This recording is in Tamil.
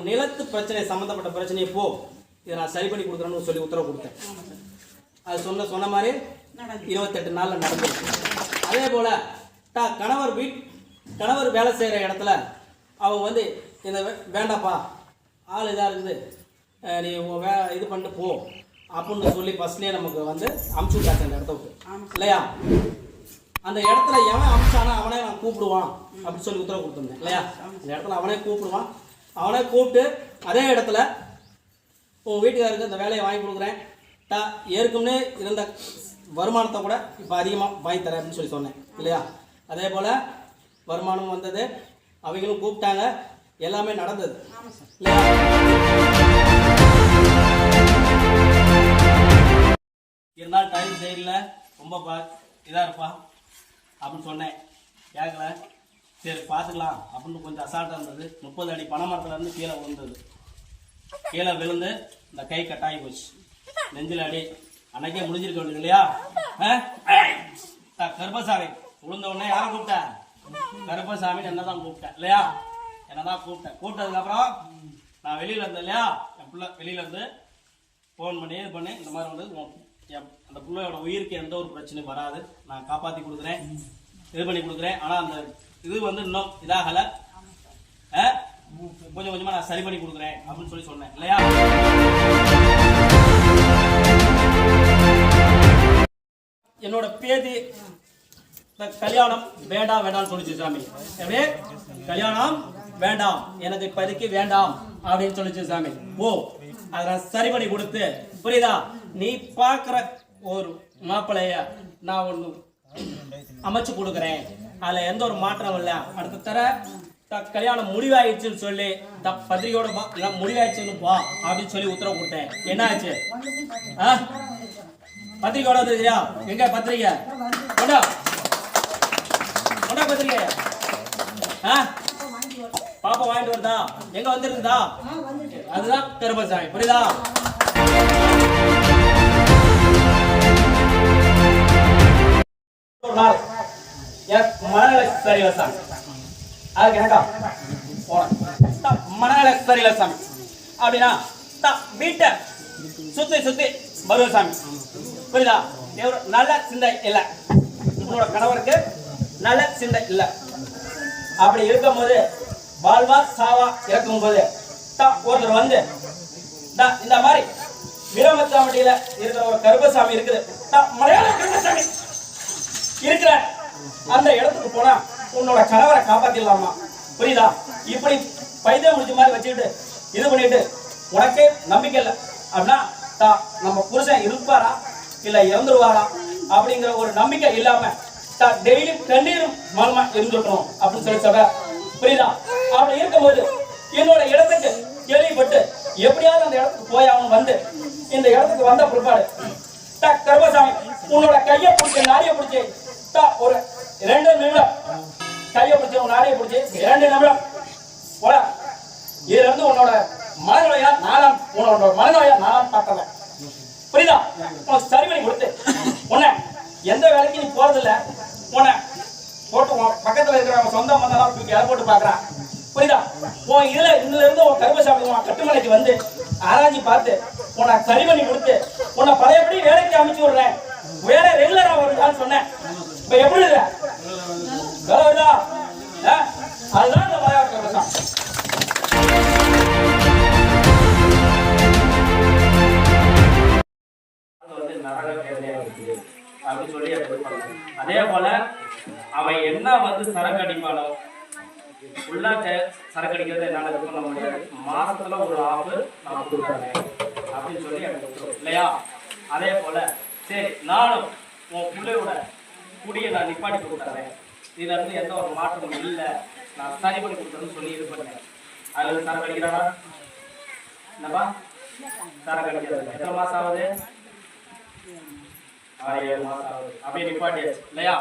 நிலத்து பிரச்சனை சம்மந்தப்பட்ட பிரச்சனையை போ, இதை நான் சரி பண்ணி கொடுக்குறேன்னு சொல்லி உத்தரவு கொடுத்தேன். அது சொன்ன மாதிரி 28 நாளில் நடந்துருக்கு. அதே போல் கணவர் வேலை செய்கிற இடத்துல அவங்க வந்து இந்த வேண்டாப்பா ஆள் இதாக இருக்குது, நீ இது பண்ணிட்டு போ அப்படின்னு சொல்லி ஃபஸ்ட்லேயே நமக்கு வந்து அமுச்சு விட்டாச்சு அந்த இடத்த விட்டு இல்லையா. அந்த இடத்துல எவன் அமிச்சானா அவனே நான் கூப்பிடுவான் அப்படின்னு சொல்லி உத்தரவு கொடுத்துருந்தேன் இல்லையா. அந்த இடத்துல அவனே கூப்பிடுவான், அவனே கூப்பிட்டு அதே இடத்துல உன் வீட்டுக்காருக்கு அந்த வேலையை வாங்கி கொடுக்குறேன், ஏற்கனவே இருந்த வருமானத்தை கூட இப்போ அதிகமாக வாங்கி தரேன் அப்படின்னு சொல்லி சொன்னேன் இல்லையா. அதே போல் வருமானம் வந்தது, அவங்களும் கூப்பிட்டாங்க, எல்லாமே நடந்தது இல்லையா. இருந்தாலும் டைம் சரியில்லை, ரொம்ப இதாக இருப்பா அப்படின்னு சொன்னேன். கேட்கல, சரி பார்த்துக்கலாம் அப்படின்னு கொஞ்சம் அசால்ட்டாக இருந்தது. 30 அடி பனை மரத்துலேருந்து கீழே விழுந்தது. கீழே விழுந்து இந்த கை கட்டாகி போச்சு, நெஞ்சில் அடி. அன்னைக்கே முடிஞ்சிருக்க வேண்டியது இல்லையா. கருப்பசாமி விழுந்த உடனே யாரை கூப்பிட்டேன்? கருப்பசாமி என்னதான் கூப்பிட்டேன் இல்லையா. என்னதான் கூப்பிட்டதுக்கப்புறம் நான் வெளியில் இருந்தேன் இல்லையா. என் பிள்ளை வெளியில இருந்து ஃபோன் பண்ணி இது பண்ணி இந்த மாதிரி வந்து அந்த பிள்ளையோட உயிருக்கு எந்த ஒரு பிரச்சனையும் வராது, நான் காப்பாற்றி கொடுக்குறேன், இது பண்ணி கொடுக்குறேன். ஆனால் அந்த இது வந்து இன்னும் இதாகலை, கொஞ்சம் கொஞ்சமாக நான் சரி பண்ணி கொடுக்குறேன் அப்படின்னு சொல்லி சொன்னேன் இல்லையா. என்னோட பேதி கல்யாணம் வேண்டாம் வேண்டாம்னு சொல்லிச்சு சாமி. அப்படியே கல்யாணம் வேண்டாம், எனக்கு இப்போதைக்கு வேண்டாம் அப்படின்னு சொல்லிச்சு சாமி. ஓ, அதை நான் சரி பண்ணி கொடுத்து, புரியுதா, நீ பார்க்குற ஒரு மாப்பிள்ளைய நான் ஒன்று அமைச்சு கொடுக்குறேன், அதில் எந்த ஒரு மாற்றம் இல்லை. அடுத்த தர கல்யாணம் முடிவாயிடுச்சுன்னு சொல்லி பத்திரிகையோட முடிவாயிடுச்சுன்னு பா அப்படின்னு சொல்லி உத்தரவு கொடுத்தேன். என்ன ஆச்சு? பத்திரிகையோட வந்துருக்கியா? எங்க பத்திரிகை கொண்டா கொண்டா பத்திரிகை. பாப்பா வாங்கிட்டு வருதா? எங்க வந்துருக்குதா? அதுதான் கருப்பசாமி, புரியுதா. ஒரு நாள் மனநிலை சரியில்லை சாமி, அதுக்கு எனக்கா மனநிலை சரியில்லை சாமி அப்படின்னா வீட்டை சுத்தி வருவேன் சாமி, புரியுதா. நல்ல சிந்தை இல்லை, உங்களோட கணவருக்கு நல்ல சிந்தை இல்லை. அப்படி இருக்கும்போது வாழ்வா சாவா இருக்கும்போது ஒருத்தர் வந்து இந்த மாதிரி வீரமச்சாமட்டியில இருக்கிற ஒரு கருப்பசாமி இருக்குது, மலையாள கருப்பசாமி இருக்கிற அந்த இடத்துக்கு போனா உன்னோட கணவரை காப்பாத்திடலாமா, புரியுதா. இப்படி பைத்தியம் முடிச்ச மாதிரி வச்சுக்கிட்டு இது பண்ணிட்டு உனக்கே நம்பிக்கை இல்லை அப்படின்னா நம்ம புருஷன் இருப்பாரா இல்ல இறந்துருவாரா அப்படிங்கிற ஒரு நம்பிக்கை இல்லாம டெய்லி கண்ணீரும் மனமா இருந்துக்கணும் அப்படின்னு சொல்லி சொல்ற, புரியுதா. அப்படி இருக்கும்போது என்னோட இடத்துக்கு கேள்விப்பட்டு எப்படியாவது அந்த இடத்துக்கு போய் அவன் வந்து இந்த இடத்துக்கு வந்த பிற்பாடு கருப்பசாமி உன்னோட கையை பிடிச்சி நாடியை பிடிச்சி ஒரு 2 நிமிடம் கையை பிடிச்சி உன் நாடியை பிடிச்சி 2 நிமிடம் போல இதுல இருந்து உன்னோட மனநோயா நானாம் பார்க்கல, புரியுதா. உனக்கு சரி பண்ணி கொடுத்து உன்னை எந்த வேலைக்கு நீ போறதில்ல, உன்னை போட்டு பக்கத்துல இருக்கிற சொந்த மந்தெல்லாம் தூக்கி இலை போட்டு பாக்குறான், புரியுதா. உன் இதுல இருந்து உன் கருப்பசாமி உன் கட்டுமலைக்கு வந்து ஆராய்ச்சி பார்த்து உன்னை சரி பண்ணி கொடுத்து உன்னை பழையபடி வேலைக்கு அமைச்சு விடுறேன், வேலை ரெகுலரா வருதான்னு சொன்னேன். இப்ப எப்படி வருதா? அதுதான் இந்த மலையாள கருப்பசாமி. அதே போல அவன் என்ன வந்து சரக்கு அடிப்பானோ ஃபுல்லா சரக்கு அடிக்கிறது என்னால இது பண்ண முடியாது, மாசத்துல ஒரு ஆஃபு நான் கொடுத்தேன் அப்படின்னு சொல்லி எனக்கு இல்லையா. அதே போல சரி நானும் உன் பிள்ளையோட குடியை நான் நிப்பாட்டி கொடுத்துறேன், இதுல இருந்து எந்த ஒரு மாற்றமும் இல்லை, நான் சரி பண்ணி கொடுத்தேன்னு சொல்லி இது பண்ணேன். அதுல சரக்கு அடிக்கிறானா என்னப்பா? சரக்கு அடிக்கிறது எத்தனை மாசம் ஆகுது? 6-7 மாசம் ஆகுது. அப்படியே நிப்பாட்டியாச்சு இல்லையா.